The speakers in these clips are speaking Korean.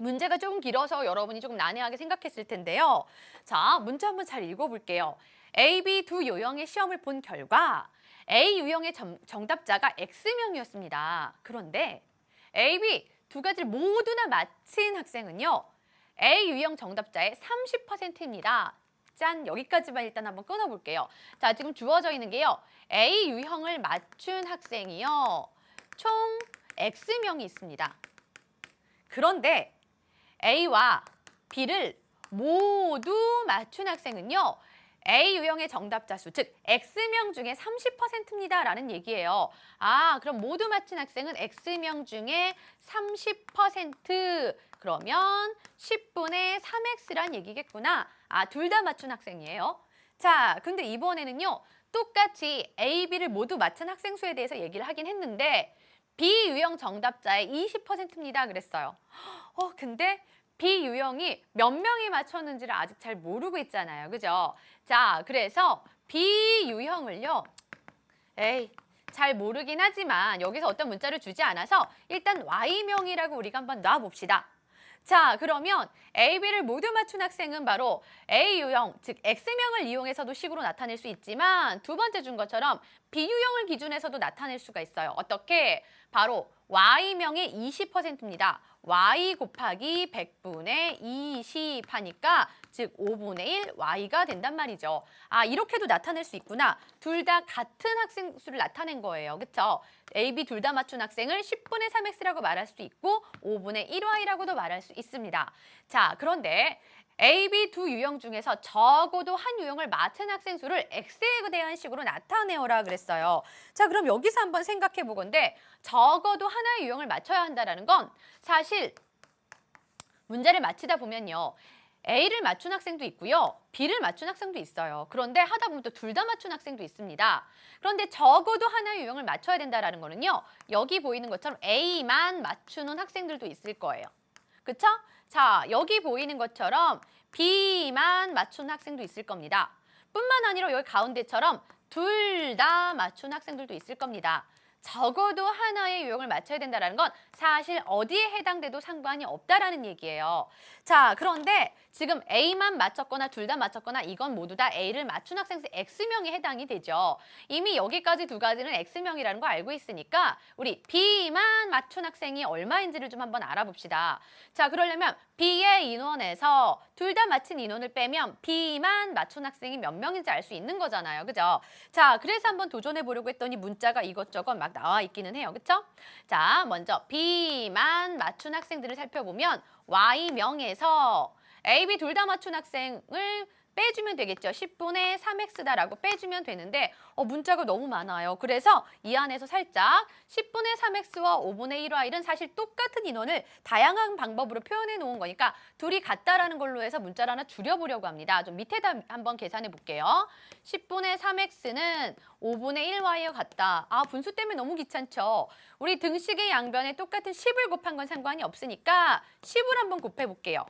문제가 조금 길어서 여러분이 조금 난해하게 생각했을 텐데요. 자, 문제 한번 잘 읽어볼게요. A, B 두 유형의 시험을 본 결과 A 유형의 정답자가 X명이었습니다. 그런데 A, B 두 가지를 모두나 맞힌 학생은요. A 유형 정답자의 30%입니다. 짠, 여기까지만 일단 한번 끊어볼게요. 자, 지금 주어져 있는 게요. A 유형을 맞춘 학생이요. 총 X명이 있습니다. 그런데 A와 B를 모두 맞춘 학생은요. A 유형의 정답자 수, 즉 X명 중에 30%입니다. 라는 얘기예요. 아, 그럼 모두 맞힌 학생은 X명 중에 30%, 그러면 10분의 3X란 얘기겠구나. 아, 둘 다 맞춘 학생이에요. 자, 근데 이번에는요. 똑같이 A, B를 모두 맞춘 학생 수에 대해서 얘기를 하긴 했는데 B 유형 정답자의 20%입니다. 그랬어요. 근데 B 유형이 몇 명이 맞췄는지를 아직 잘 모르고 있잖아요. 그죠? 자, 그래서 B 유형을요. 에이, 잘 모르긴 하지만 여기서 어떤 문자를 주지 않아서 일단 Y명이라고 우리가 한번 놔봅시다. 자, 그러면 A, B를 모두 맞춘 학생은 바로 A 유형, 즉 X명을 이용해서도 식으로 나타낼 수 있지만 두 번째 준 것처럼 B 유형을 기준해서도 나타낼 수가 있어요. 어떻게? 바로 Y명의 20%입니다. Y 곱하기 100분의 20 하니까 즉 5분의 1 Y가 된단 말이죠. 아, 이렇게도 나타낼 수 있구나. 둘 다 같은 학생 수를 나타낸 거예요. 그렇죠? A, B 둘 다 맞춘 학생을 10분의 3X라고 말할 수도 있고 5분의 1Y라고도 말할 수 있습니다. 자, 그런데 A, B 두 유형 중에서 적어도 한 유형을 맞춘 학생 수를 X에 대한 식으로 나타내어라 그랬어요. 자, 그럼 여기서 한번 생각해 보건데 적어도 하나의 유형을 맞춰야 한다는 건 사실 문제를 맞히다 보면요. A를 맞춘 학생도 있고요. B를 맞춘 학생도 있어요. 그런데 하다 보면 또 둘 다 맞춘 학생도 있습니다. 그런데 적어도 하나의 유형을 맞춰야 된다는 거는요. 여기 보이는 것처럼 A만 맞추는 학생들도 있을 거예요. 그쵸? 자, 여기 보이는 것처럼 B만 맞춘 학생도 있을 겁니다. 뿐만 아니라 여기 가운데처럼 둘 다 맞춘 학생들도 있을 겁니다. 적어도 하나의 유형을 맞춰야 된다는 건 사실 어디에 해당돼도 상관이 없다라는 얘기예요. 자, 그런데 지금 A만 맞췄거나 둘 다 맞췄거나 이건 모두 다 A를 맞춘 학생 수 X명에 해당이 되죠. 이미 여기까지 두 가지는 X명이라는 거 알고 있으니까 우리 B만 맞춘 학생이 얼마인지를 좀 한번 알아봅시다. 자, 그러려면 B의 인원에서 둘 다 맞힌 인원을 빼면 B만 맞춘 학생이 몇 명인지 알 수 있는 거잖아요. 그죠? 자, 그래서 한번 도전해 보려고 했더니 문자가 이것저것 막 나와 있기는 해요. 그쵸? 자, 먼저 B만 맞춘 학생들을 살펴보면 Y명에서 A, B 둘 다 맞춘 학생을 빼주면 되겠죠. 10분의 3x다라고 빼주면 되는데 문자가 너무 많아요. 그래서 이 안에서 살짝 10분의 3x와 5분의 1y는 사실 똑같은 인원을 다양한 방법으로 표현해 놓은 거니까 둘이 같다라는 걸로 해서 문자를 하나 줄여보려고 합니다. 좀 밑에다 한번 계산해 볼게요. 10분의 3x는 5분의 1y와 같다. 아, 분수 때문에 너무 귀찮죠. 우리 등식의 양변에 똑같은 10을 곱한 건 상관이 없으니까 10을 한번 곱해 볼게요.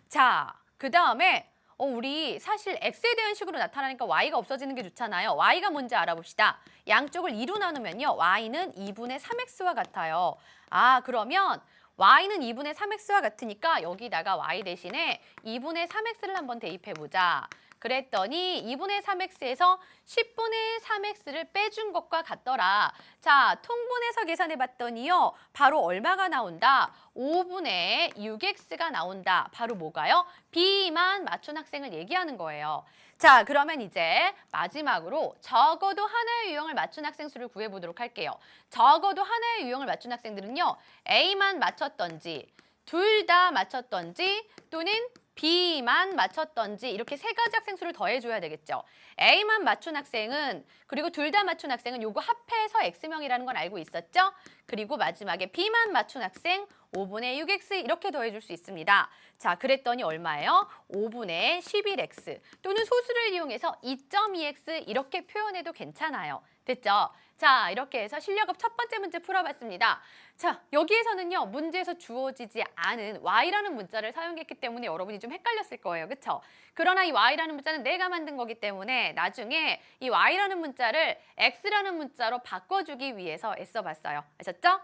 자, 그 다음에 우리 사실 x에 대한 식으로 나타나니까 y가 없어지는 게 좋잖아요. y가 뭔지 알아봅시다. 양쪽을 2로 나누면요. y는 2분의 3x와 같아요. 아, 그러면 y는 2분의 3x와 같으니까 여기다가 y 대신에 2분의 3x를 한번 대입해보자. 그랬더니 2분의 3x에서 10분의 3x를 빼준 것과 같더라. 자, 통분해서 계산해봤더니요. 바로 얼마가 나온다? 5분의 6x가 나온다. 바로 뭐가요? B만 맞춘 학생을 얘기하는 거예요. 자, 그러면 이제 마지막으로 적어도 하나의 유형을 맞춘 학생 수를 구해보도록 할게요. 적어도 하나의 유형을 맞춘 학생들은요. A만 맞췄던지 둘 다 맞췄던지 또는 B만 맞췄던지 이렇게 세 가지 학생 수를 더해줘야 되겠죠. A만 맞춘 학생은 그리고 둘 다 맞춘 학생은 요거 합해서 X명이라는 건 알고 있었죠? 그리고 마지막에 B만 맞춘 학생 5분의 6x 이렇게 더해줄 수 있습니다. 자, 그랬더니 얼마예요? 5분의 11x 또는 소수를 이용해서 2.2x 이렇게 표현해도 괜찮아요. 됐죠? 자, 이렇게 해서 실력업 첫 번째 문제 풀어봤습니다. 자, 여기에서는요. 문제에서 주어지지 않은 y라는 문자를 사용했기 때문에 여러분이 좀 헷갈렸을 거예요. 그렇죠? 그러나 이 y라는 문자는 내가 만든 거기 때문에 나중에 이 y라는 문자를 x라는 문자로 바꿔주기 위해서 애써봤어요. 아셨죠?